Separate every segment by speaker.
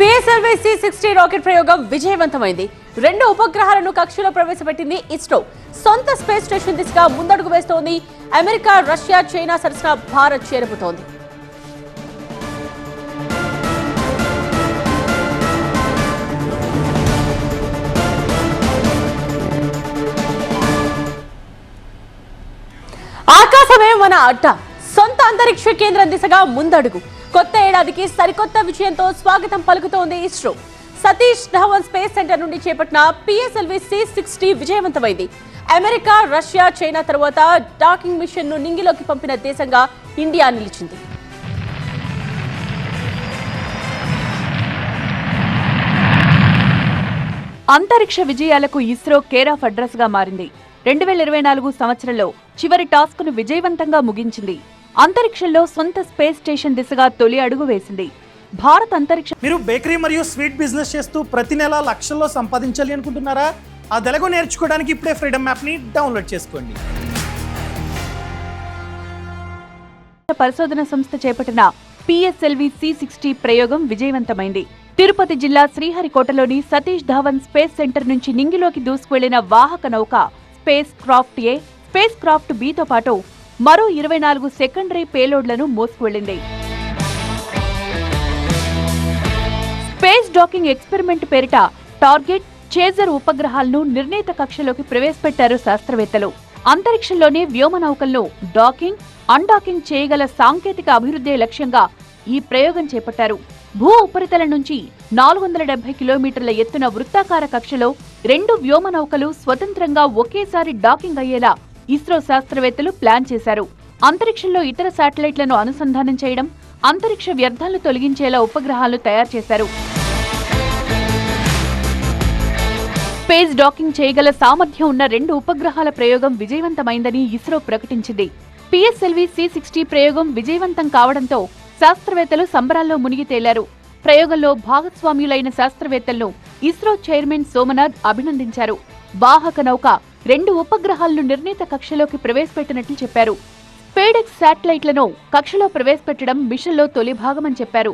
Speaker 1: PSLV C-60 rocket ప్రయోగం విజయవంతమైంది. 2 ఉపగ్రహాలను కక్షలో ప్రవేశపెట్టింది ఇస్రో. సొంత స్పేస్ స్టేషన్ దిశగా ముందడుగు వేస్తోంది. అమెరికా, రష్యా, చైనా సరసన భారత్ చేరబోతోంది. ఆకాశమే మన అడ్డ. సొంత అంతరిక్ష కేంద్రం దిశగా ముందడుగు. కొత్త ఏడాదికి సరికొత్త విజయంతో స్వాగతం పలుకుతోంది ఇస్రో. సతీష్ ధవన్ స్పేస్ సెంటర్ నుండి చేపట్టిన PSLV C-60 విజయవంతమైంది. అమెరికా, రష్యా, చైనా తర్వాత డాకింగ్ మిషన్ ను నింగిలోకి పంపిన దేశంగా ఇండియా నిలిచింది.
Speaker 2: అంతరిక్ష విజయాలకు ఇస్రో కేర్ ఆఫ్ అడ్రస్ గా మారింది. 2024 సంవత్సరంలో చివరి టాస్క్ ను విజయవంతంగా ముగించింది. అంతరిక్షంలో సొంత స్పేస్ స్టేషన్ దిశగా తొలి అడుగు వేసింది. భారత్ అంతరిక్ష
Speaker 3: మీరు బేకరీ మరియు స్వీట్ బిజినెస్ చేస్తూ ప్రతి నెల లక్షల్లో సంపాదించాలి అనుకుంటున్నారా? ఆ తెలుగు నేర్చుకోవడానికి ఇప్పుడే ఫ్రీడమ్ యాప్ ని డౌన్లోడ్ చేసుకోండి.
Speaker 2: పరిశోధన సంస్థ చేపట్టిన PSLV C-60 ప్రయోగం విజయవంతమైంది. తిరుపతి జిల్లా శ్రీహరికోటలోని సతీష్ ధావన్ స్పేస్ సెంటర్ నుంచి నింగిలోకి దూసుకువెళ్లిన వాహక నౌక space craft A, space craft B తో పాటు మరో 24 సెకండరీ పేలోడ్లను మోసుకువెళ్లింది. స్పేస్ డాకింగ్ ఎక్స్పెరిమెంట్ పేరిట టార్గెట్, చేజర్ ఉపగ్రహాలను నిర్ణీత కక్షలోకి ప్రవేశపెట్టారు శాస్త్రవేత్తలు. అంతరిక్షంలోనే వ్యోమనౌకలను డాకింగ్, అన్డాకింగ్ చేయగల సాంకేతిక అభివృద్ధి లక్ష్యంగా ఈ ప్రయోగం చేపట్టారు. భూ ఉపరితలం నుంచి 470 కిలోమీటర్ల ఎత్తున వృత్తాకార కక్షలో 2 వ్యోమనౌకలు స్వతంత్రంగా ఒకేసారి డాకింగ్ అయ్యేలా ఇస్రో శాస్త్రవేత్తలు ప్లాన్ చేశారు. అంతరిక్షంలో ఇతర శాటిలైట్లను అనుసంధానం చేయడం, అంతరిక్ష వ్యర్థాలను తొలగించేలా ఉపగ్రహాలను తయారు చేశారు. స్పేస్ డాకింగ్ చేయగల సామర్థ్యం ఉన్న 2 ఉపగ్రహాల ప్రయోగం విజయవంతమైందని ఇస్రో ప్రకటించింది. PSLV C-60 ప్రయోగం విజయవంతం కావడంతో శాస్త్రవేత్తలు సంబరాల్లో మునిగి తేలారు. ప్రయోగంలో భాగస్వామ్యులైన శాస్త్రవేత్తలను ఇస్రో చైర్మన్ సోమనాథ్ అభినందించారు. వాహక నౌక 2 ఉపగ్రహాలను నిర్ణీత కక్షలోకి ప్రవేశపెట్టినట్లు చెప్పారు. స్పేడెక్స్ శాటిలైట్లను కక్షలో ప్రవేశపెట్టడం మిషన్లో తొలి భాగమని చెప్పారు.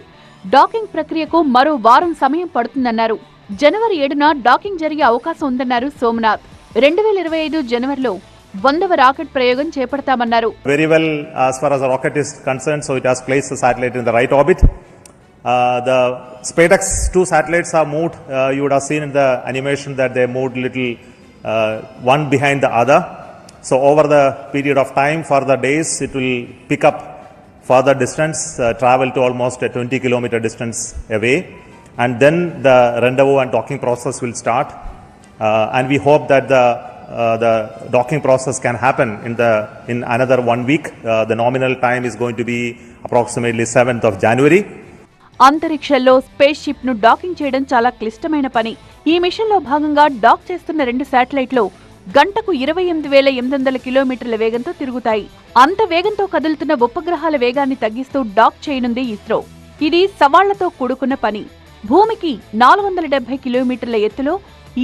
Speaker 2: డాకింగ్ ప్రక్రియకు మరో వారం సమయం పడుతుందన్నారు. జనవరి 7న డాకింగ్ జరిగే అవకాశం ఉందన్నారు సోమనాథ్. 2025 జనవరిలో 100వ రాకెట్ ప్రయోగం చేపడతామన్నారు.
Speaker 4: Very well as far as the rocket is concerned, so it has placed the satellite in the right orbit. The SpaceX 2 satellites are moved. You would have seen in the animation that they moved little one behind the other. So over the period of time, for the days, it will pick up further distance, travel to almost a 20 kilometer distance away, and then the rendezvous and docking process will start. And we hope that the docking process can happen in another 1 week. The nominal time is going to be approximately 7th of January.
Speaker 2: అంతరిక్షంలో space ship ను docking చేయడం చాలా క్లిష్టమైన పని. ఈ machine లో భాగంగా dock చేస్తున్న 2 శాటిలైట్లు గంటకు 28,800 కిలోమీటర్ల వేగంతో తిరుగుతాయి. అంత వేగంతో కదులుతున్న ఉపగ్రహాల వేగాన్ని తగ్గిస్తూ డాక్ చేయనుంది ఇస్రో. ఇది సవాళ్లతో కూడుకున్న పని. భూమికి 470 కిలోమీటర్ల ఎత్తులో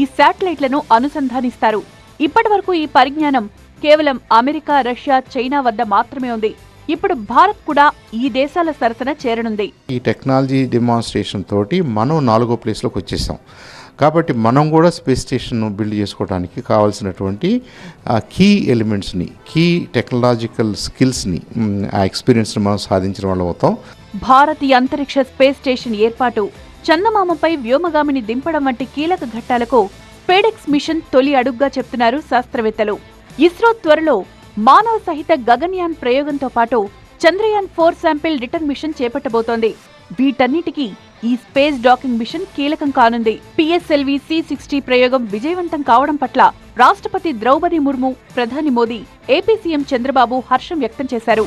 Speaker 2: ఈ శాటిలైట్లను అనుసంధానిస్తారు. ఇప్పటి వరకు ఈ పరిజ్ఞానం కేవలం అమెరికా, రష్యా, చైనా వద్ద మాత్రమే ఉంది. ఇప్పుడు భారత్ కూడా ఈ దేశాల సరసన చేరనుంది.
Speaker 5: ఈ టెక్నాలజీ డెమాన్స్ట్రేషన్ తోటి మనం 4వ ప్లేస్లోకి వచ్చేసాం. కాబట్టి మనం కూడా స్పేస్ స్టేషన్ను బిల్డ్ చేసుకోవడానికి కావాల్సినటువంటి కీ ఎలిమెంట్స్ని, కీ టెక్నాలజికల్ స్కిల్స్ని, ఆ ఎక్స్పీరియన్స్ని మనం సాధించిన వాళ్ళు అవుతాం.
Speaker 2: భారతీయ అంతరిక్ష స్పేస్ స్టేషన్ ఏర్పాటు, చందమామపై వ్యోమగామిని దింపడం వంటి కీలక ఘట్టాలకు స్పేడెక్స్ మిషన్ తొలి అడుగ్గా చెప్తున్నారు శాస్త్రవేత్తలు. ఇస్రో త్వరలో మానవ సహిత గగన్యాన్ ప్రయోగంతో పాటు చంద్రయాన్ 4 శాంపిల్ రిటర్న్ మిషన్ చేపట్టబోతోంది. వీటన్నిటికీ ఈ స్పేస్ డాకింగ్ మిషన్ కీలకం కానుంది. PSLV C-60 ప్రయోగం విజయవంతం కావడం పట్ల రాష్ట్రపతి ద్రౌపది ముర్ము, ప్రధాని మోదీ, ఏపీ సీఎం చంద్రబాబు హర్షం వ్యక్తం చేశారు.